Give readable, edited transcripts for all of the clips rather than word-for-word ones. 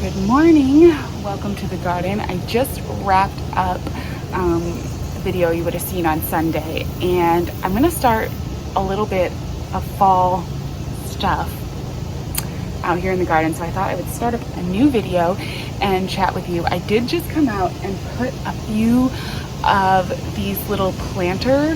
Good morning. Welcome to the garden. I just wrapped up a video you would have seen on Sunday, and I'm going to start a little bit of fall stuff out here in the garden. So I thought I would start up a new video and chat with you. I did just come out and put a few of these little planter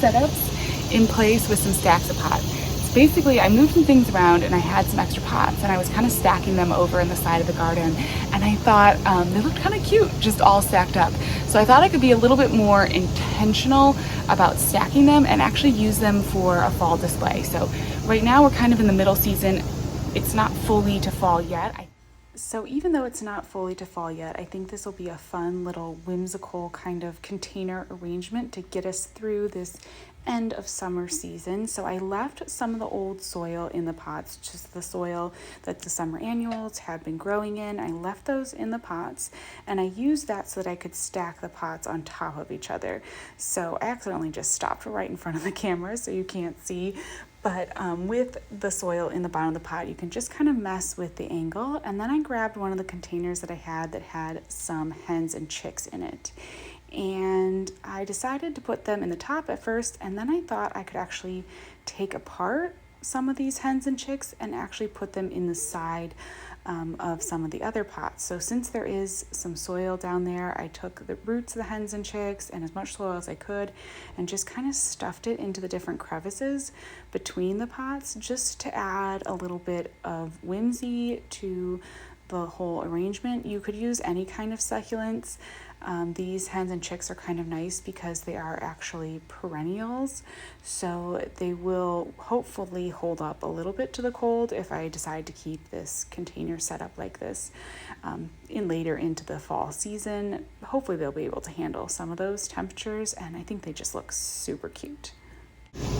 setups in place with some stacks of pots. Basically, I moved some things around and I had some extra pots and I was kind of stacking them over in the side of the garden, and I thought they looked kind of cute just all stacked up. So I thought I could be a little bit more intentional about stacking them and actually use them for a fall display. So right now we're kind of in the middle season. It's not fully to fall yet. So even though it's not fully to fall yet, I think this will be a fun little whimsical kind of container arrangement to get us through this end of summer season. So I left some of the old soil in the pots, just the soil that the summer annuals had been growing in. I left those in the pots and I used that so that I could stack the pots on top of each other. So I accidentally just stopped right in front of the camera so you can't see. But with the soil in the bottom of the pot, you can just kind of mess with the angle. And then I grabbed one of the containers that I had that had some hens and chicks in it. And I decided to put them in the top at first, and then I thought I could actually take apart some of these hens and chicks and actually put them in the side of some of the other pots. So since there is some soil down there, I took the roots of the hens and chicks and as much soil as I could and just kind of stuffed it into the different crevices between the pots, just to add a little bit of whimsy to the whole arrangement. You could use any kind of succulents. These hens and chicks are kind of nice because they are actually perennials, so they will hopefully hold up a little bit to the cold if I decide to keep this container set up like this in later into the fall season. Hopefully they'll be able to handle some of those temperatures, and I think they just look super cute.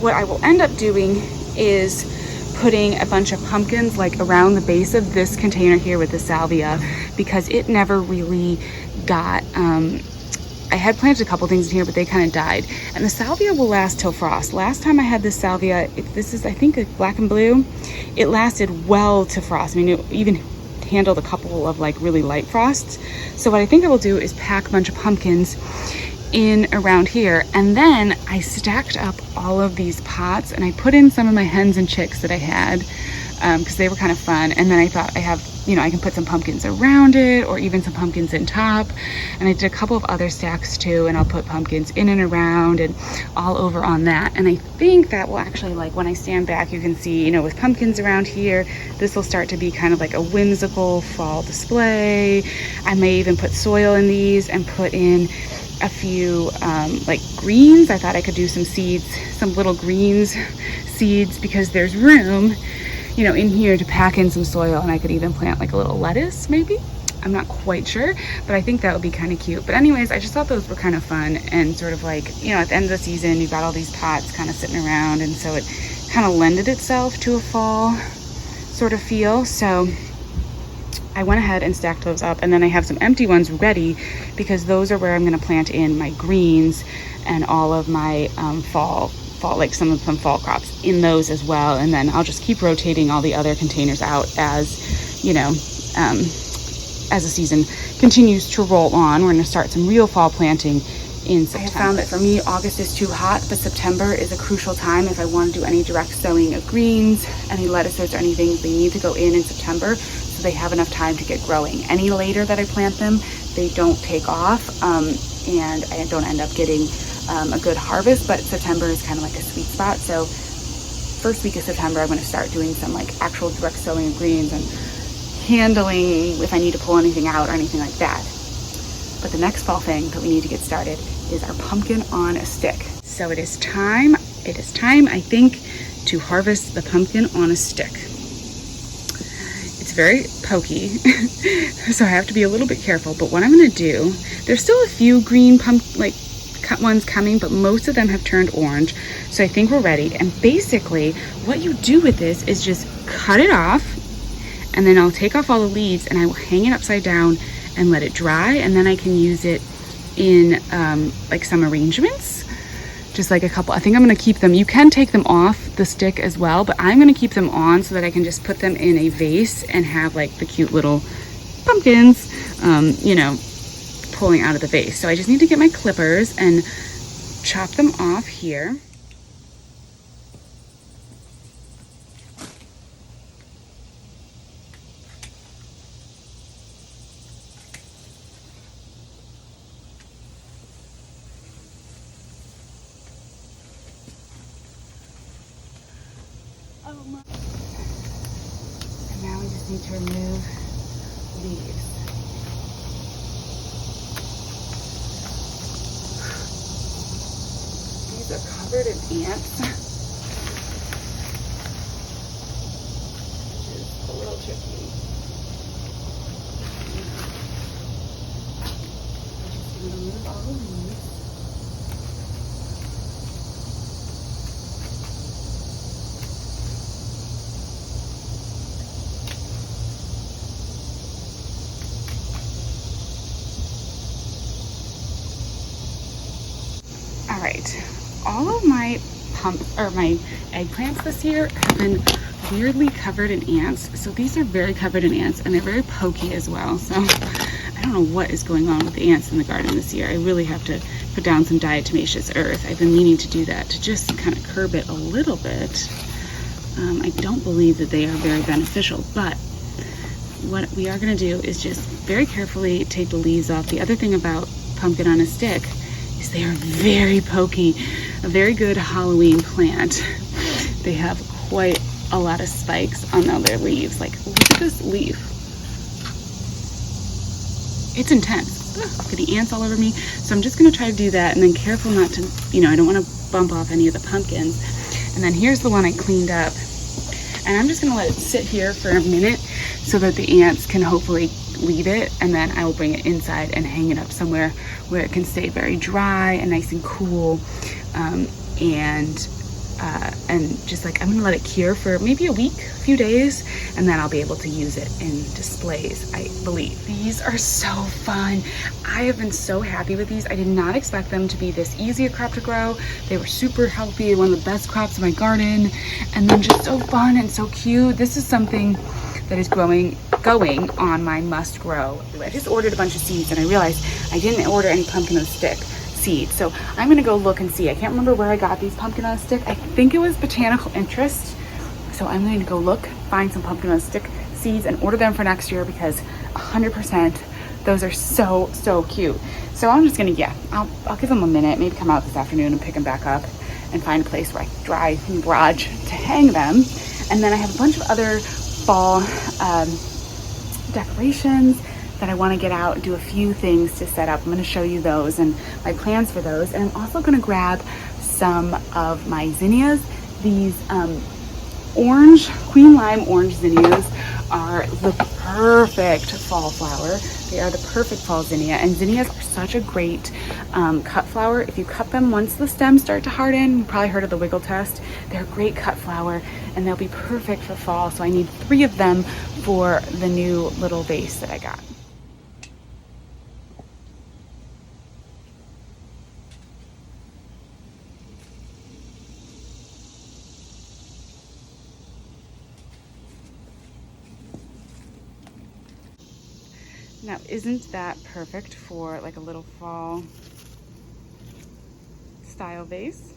What I will end up doing is putting a bunch of pumpkins like around the base of this container here with the salvia, because it never really got, I had planted a couple things in here, but they kind of died. And the salvia will last till frost. Last time I had this salvia, this is, I think, a black and blue, it lasted well to frost. I mean, it even handled a couple of like really light frosts. So what I think I will do is pack a bunch of pumpkins in around here, and then I stacked up all of these pots and I put in some of my hens and chicks that I had because they were kind of fun. And then I thought I have, I can put some pumpkins around it or even some pumpkins in top, and I did a couple of other stacks too, and I'll put pumpkins in and around and all over on that. And I think that will actually, like when I stand back, you can see, with pumpkins around here, this will start to be kind of like a whimsical fall display. I may even put soil in these and put in a few like greens. I thought I could do some seeds, some little greens seeds, because there's room, in here to pack in some soil, and I could even plant like a little lettuce maybe. I'm not quite sure, but I think that would be kind of cute. But anyways, I just thought those were kind of fun, and sort of like, at the end of the season, you've got all these pots kind of sitting around, and so it kind of lended itself to a fall sort of feel. So I went ahead and stacked those up, and then I have some empty ones ready because those are where I'm going to plant in my greens and all of my fall, like some fall crops in those as well. And then I'll just keep rotating all the other containers out as, as the season continues to roll on. We're going to start some real fall planting in September. I have found that for me, August is too hot, but September is a crucial time if I want to do any direct sowing of greens, any lettuces or anything. They need to go in September, so they have enough time to get growing. Any later that I plant them, they don't take off, and I don't end up getting a good harvest. But September is kind of like a sweet spot. So first week of September, I'm going to start doing some like actual direct sowing of greens and handling if I need to pull anything out or anything like that. But the next fall thing that we need to get started is our pumpkin on a stick. So it is time, I think, to harvest the pumpkin on a stick. It's very pokey, so I have to be a little bit careful. But what I'm going to do, there's still a few green cut ones coming, but most of them have turned orange. So I think we're ready. And basically, what you do with this is just cut it off, and then I'll take off all the leaves and I will hang it upside down and let it dry, and then I can use it in like some arrangements. Just like a couple, I think I'm going to keep them, you can take them off the stick as well, but I'm going to keep them on so that I can just put them in a vase and have like the cute little pumpkins, you know, pulling out of the vase. So I just need to get my clippers and chop them off here. And now we just need to remove these. These are covered in ants, which is a little tricky. I'm just going to remove all the leaves. All right, all of my my eggplants this year have been weirdly covered in ants. So these are very covered in ants, and they're very pokey as well. So I don't know what is going on with the ants in the garden this year. I really have to put down some diatomaceous earth. I've been meaning to do that to just kind of curb it a little bit. I don't believe that they are very beneficial, but what we are going to do is just very carefully take the leaves off. The other thing about pumpkin on a stick is they are very pokey, a very good Halloween plant. They have quite a lot of spikes on all their leaves. Like, look at this leaf. It's intense. Ugh, got the ants all over me. So I'm just going to try to do that, and then careful not to, you know, I don't want to bump off any of the pumpkins. And then here's the one I cleaned up. And I'm just going to let it sit here for a minute so that the ants can hopefully leave it, and then I will bring it inside and hang it up somewhere where it can stay very dry and nice and cool. And just like, I'm gonna let it cure for maybe a week, a few days, and then I'll be able to use it in displays, I believe. These are so fun. I have been so happy with these. I did not expect them to be this easy a crop to grow. They were super healthy, one of the best crops in my garden, and then just so fun and so cute. This is something that is going on my must grow. I just ordered a bunch of seeds, and I realized I didn't order any pumpkin on a stick seeds. So I'm gonna go look and see. I can't remember where I got these pumpkin on a stick. I think it was Botanical Interest. So I'm going to go look, find some pumpkin on a stick seeds and order them for next year, because 100% those are so, so cute. So I'm just gonna, I'll give them a minute, maybe come out this afternoon and pick them back up and find a place where I can dry in the garage to hang them. And then I have a bunch of other fall decorations that I want to get out and do a few things to set up. I'm going to show you those and my plans for those. And I'm also going to grab some of my zinnias. These orange, queen lime orange zinnias are the perfect fall flower. They are the perfect fall zinnia, and zinnias are such a great cut flower. If you cut them once the stems start to harden, you probably heard of the wiggle test. They're a great cut flower, and they'll be perfect for fall. So I need 3 of them for the new little vase that I got. Now, isn't that perfect for like a little fall style vase?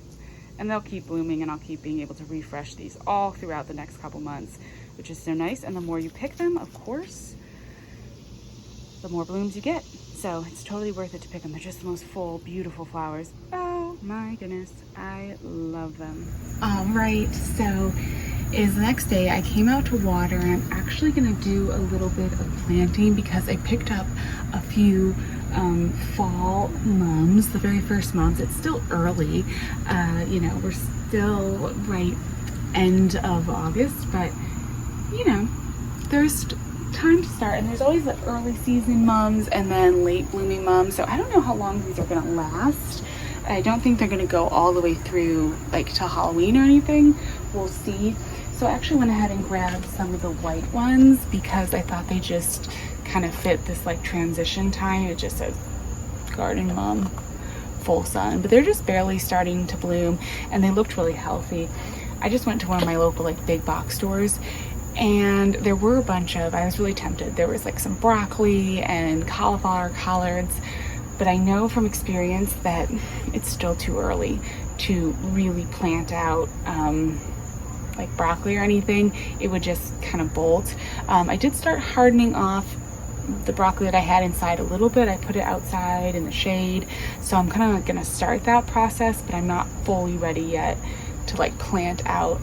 And they'll keep blooming, and I'll keep being able to refresh these all throughout the next couple months, which is so nice. And the more you pick them, of course, the more blooms you get. So it's totally worth it to pick them. They're just the most full, beautiful flowers. Oh my goodness, I love them. All right, so is the next day. I came out to water, and I'm actually gonna do a little bit of planting because I picked up a few fall mums, the very first mums. It's still early, you know, we're still right end of August, but you know, there's time to start, and there's always the early season mums and then late blooming mums. So I don't know how long these are gonna last. I don't think they're gonna go all the way through like to Halloween or anything. We'll see. So I actually went ahead and grabbed some of the white ones because I thought they just kind of fit this like transition time. It just says garden mom, full sun, but they're just barely starting to bloom, and they looked really healthy. I just went to one of my local like big box stores, And there were a bunch of, I was really tempted. There was like some broccoli and cauliflower collards, but I know from experience that it's still too early to really plant out like broccoli or anything. It would just kind of bolt. I did start hardening off the broccoli that I had inside a little bit. I put it outside in the shade. So I'm kind of gonna start that process, but I'm not fully ready yet to like plant out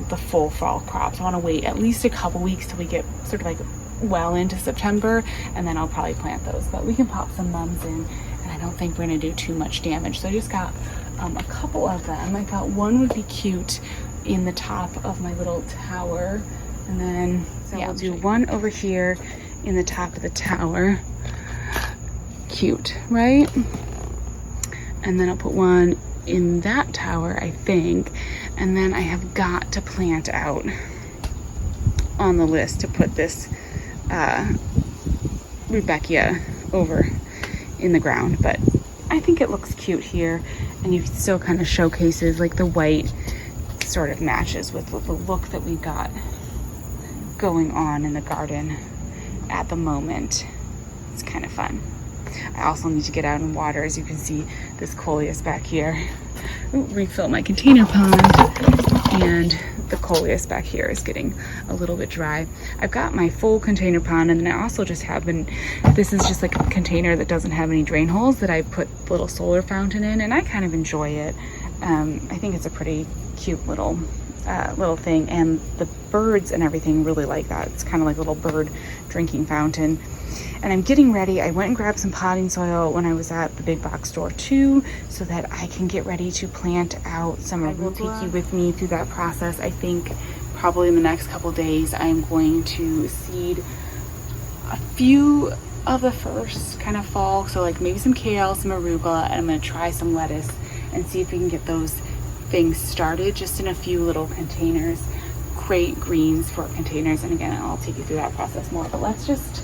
the full fall crops. I want to wait at least a couple weeks till we get sort of like well into September, and then I'll probably plant those. But we can pop some mums in, and I don't think we're gonna do too much damage. So I just got a couple of them. I thought one would be cute in the top of my little tower, and then yeah, I'll do one over here in the top of the tower. Cute, right? And then I'll put one in that tower, I think. And then I have got to plant out on the list to put this Rudbeckia over in the ground, but I think it looks cute here, and you still kind of showcases like the white sort of matches with the look that we've got going on in the garden at the moment. It's kind of fun. I also need to get out and water. As you can see, this coleus back here. Ooh, refill my container pond, and the coleus back here is getting a little bit dry. I've got my full container pond, and then I also just have this is just like a container that doesn't have any drain holes that I put the little solar fountain in, and I kind of enjoy it. I think it's a pretty cute little thing, and the birds and everything really like that. It's kind of like a little bird drinking fountain. And I'm getting ready. I went and grabbed some potting soil when I was at the big box store too, so that I can get ready to plant out some arugula. I will take you with me through that process. I think probably in the next couple days I'm going to seed a few of the first kind of fall, so like maybe some kale, some arugula, and I'm going to try some lettuce and see if we can get those things started just in a few little containers. Great greens for containers, and again I'll take you through that process more, but let's just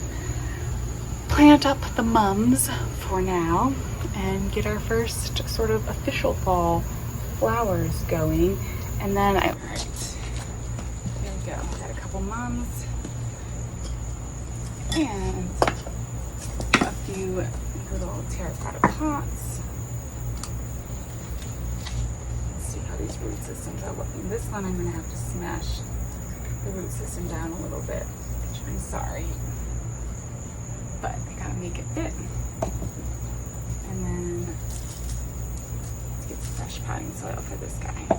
plant up the mums for now and get our first sort of official fall flowers going. And then all right, there we go. Got a couple mums and a few little terracotta pots. Let's see how these root systems are looking. This one I'm gonna have to smash the root system down a little bit, which I'm sorry, but I gotta make it fit. And then let's get some fresh potting soil for this guy.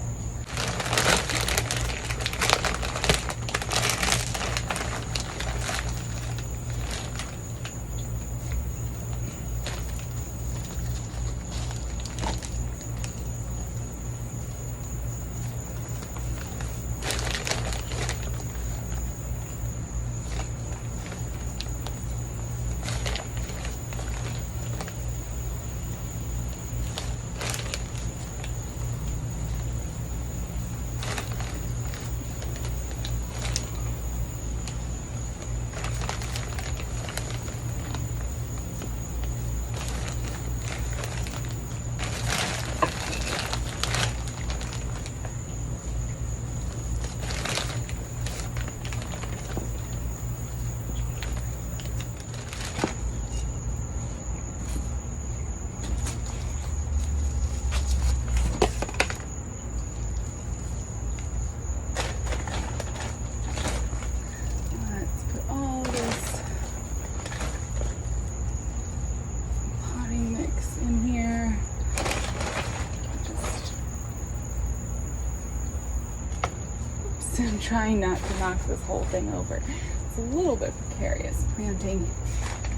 I'm trying not to knock this whole thing over. It's a little bit precarious planting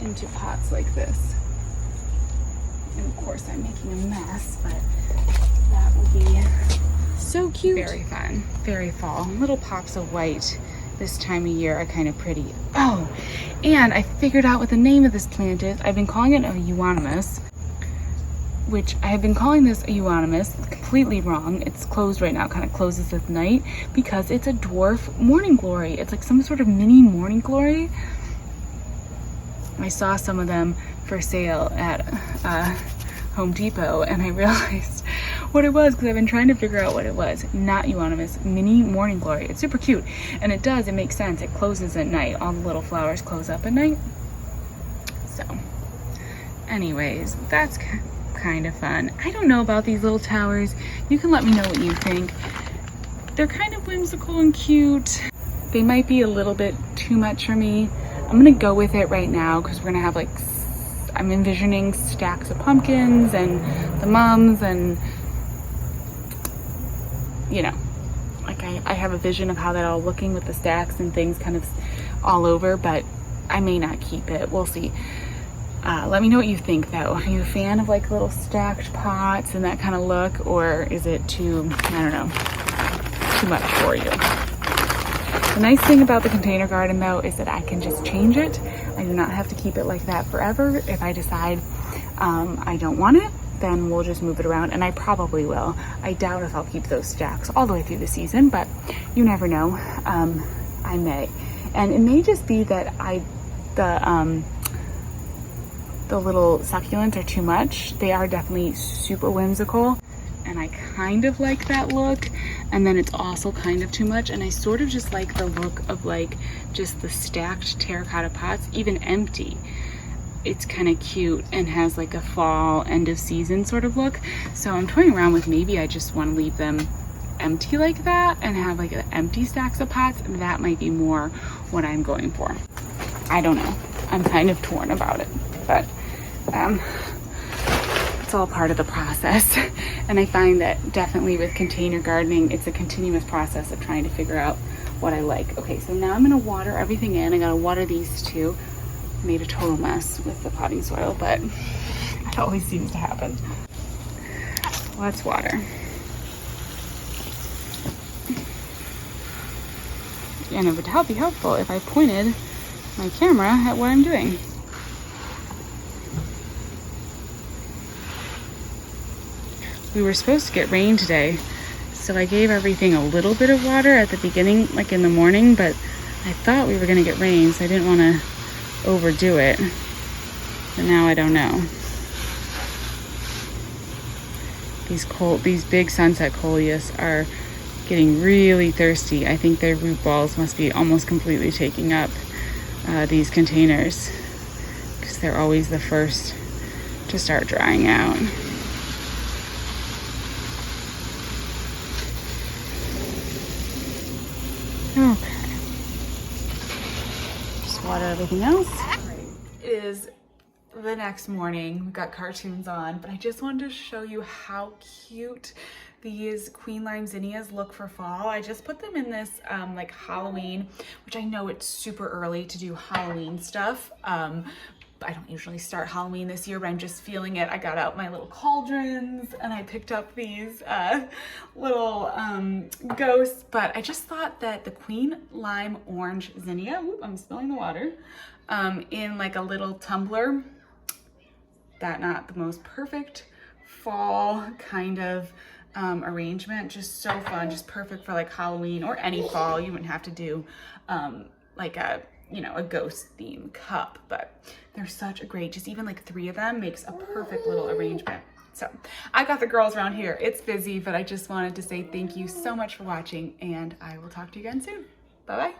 into pots like this. And of course I'm making a mess, but that will be so cute. Very fun, very fall. Little pops of white this time of year are kind of pretty. Oh, and I figured out what the name of this plant is. I've been calling it a euonymus, which I have been calling this a euonymus, completely wrong. It's closed right now, kind of closes at night, because it's a dwarf morning glory. It's like some sort of mini morning glory. I saw some of them for sale at Home Depot, and I realized what it was because I've been trying to figure out what it was. Not euonymus, mini morning glory. It's super cute, and it makes sense. It closes at night. All the little flowers close up at night. So anyways, that's kind of fun. I don't know about these little towers. You can let me know what you think. They're kind of whimsical and cute. They might be a little bit too much for me. I'm gonna go with it right now because we're gonna have like, I'm envisioning stacks of pumpkins and the mums, and you know, like I have a vision of how that all looking with the stacks and things kind of all over, but I may not keep it. We'll see. Let me know what you think though. Are you a fan of like little stacked pots and that kind of look, or is it too, I don't know, too much for you? The nice thing about the container garden though is that I can just change it. I do not have to keep it like that forever. If I decide I don't want it, then we'll just move it around, and I probably will. I doubt if I'll keep those stacks all the way through the season, but you never know. I may. And it may just be that the little succulents are too much. They are definitely super whimsical, and I kind of like that look, and then it's also kind of too much, and I sort of just like the look of like just the stacked terracotta pots, even empty. It's kind of cute and has like a fall end of season sort of look. So I'm toying around with, maybe I just want to leave them empty like that and have like empty stacks of pots. That might be more what I'm going for. I don't know. I'm kind of torn about it, but it's all part of the process. And I find that definitely with container gardening, it's a continuous process of trying to figure out what I like. Okay, so now I'm gonna water everything in. I gotta water these two. Made a total mess with the potting soil, but it always seems to happen. Let's water. And it would be helpful if I pointed my camera at what I'm doing. We were supposed to get rain today, so I gave everything a little bit of water at the beginning, like in the morning, but I thought we were gonna get rain, so I didn't wanna overdo it, but now I don't know. These big sunset coleus are getting really thirsty. I think their root balls must be almost completely taking up these containers, because they're always the first to start drying out. Okay. Water everything else. It is the next morning. We've got cartoons on, but I just wanted to show you how cute these queen lime zinnias look for fall. I just put them in this like Halloween, which I know it's super early to do Halloween stuff. I don't usually start Halloween this year, but I'm just feeling it. I got out my little cauldrons and I picked up these little ghosts, but I just thought that the queen lime orange zinnia, whoop, I'm spilling the water, in like a little tumbler, not the most perfect fall kind of arrangement. Just so fun, just perfect for like Halloween or any fall. You wouldn't have to do like a, you know, a ghost theme cup, but they're such a great, just even like 3 of them makes a perfect little arrangement. So I got the girls around here. It's busy, but I just wanted to say thank you so much for watching, and I will talk to you again soon. Bye-bye.